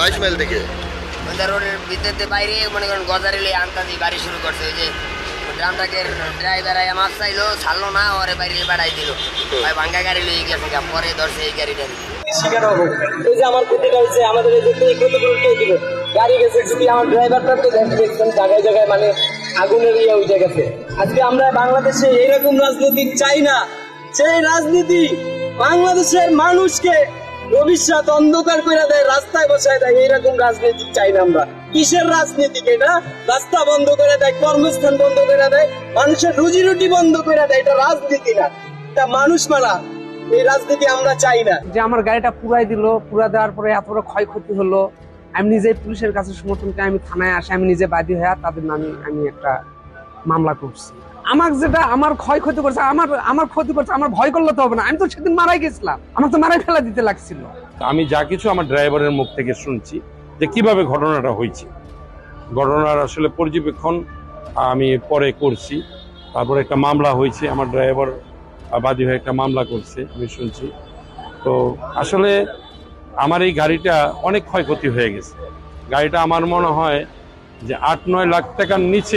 বাইশ মাইল থেকে রোডের ভিতরে বাইরে মনে করেন গজারিলে আনতাজি বাড়ি শুরু করছে। ওই যে ড্রামটাকে ড্রাইভার মাছ চাইলো, ছাড়লো না, ওরে বাইরে বাড়াই দিল। ভাই ভাঙ্গা গাড়ি লয়ে গেছে, পরে ধরছে এই গাড়িটা। শিকার হবো, এই যে আমার ক্ষতিটা হয়েছে, আমাদের এই যে ক্ষতিগুলো কে দিল? গাড়ি গেছে, যদি আমার ড্রাইভারটা তো দেখছেন জায়গায় জায়গায় মানে আগুনের ইয়ে উঠে গেছে। আজকে আমরা বাংলাদেশে এইরকম রাজনীতি চাই না। সেই রাজনীতি বাংলাদেশের মানুষকে ভবিষ্যৎ অন্ধকার করে দেয়, রাস্তায় বসায় দেয়, এইরকম রাজনীতি চাই না আমরা। কিসের রাজনীতি এটা? রাস্তা বন্ধ করে দেয়, কর্মস্থান বন্ধ করে দেয়, মানুষের রুজি রুটি বন্ধ করে দেয়। এটা রাজনীতি না, এটা মানুষ মারা। এই রাজনীতি আমরা চাই না। যে আমার গাড়িটা পুরাই দিল, পুরা দেওয়ার পরে এত বড় ক্ষয়ক্ষতি হলো, আমি নিজে পুলিশের কাছে সমর্থন করে আমি থানায় আসি, আমি নিজে বাদী হয়ে তাদের নামে আমি একটা মামলা করছি। আমার যেটা আমার ক্ষয়ক্ষতি করছে, আমার ক্ষতি করছে, আমার ভয় করলে তো হবে না। আমি তো সেদিন মারাই গেছিলাম, আমার তো মারাই ফেলা দিতে লাগছিল। আমি যা কিছু আমার ড্রাইভারের মুখ থেকে শুনছি যে কিভাবে ঘটনাটা হয়েছে, ঘটনার আসলে পর্যবেক্ষণ আমি পরে করছি। তারপরে একটা মামলা হয়েছে, আমার ড্রাইভার বাদী হয়ে একটা মামলা করছে, আমি শুনছি। তো আসলে আমার এই গাড়িটা অনেক ক্ষয়ক্ষতি হয়ে গেছে। গাড়িটা আমার মনে হয় যে 8-9 লাখ টাকার নিচে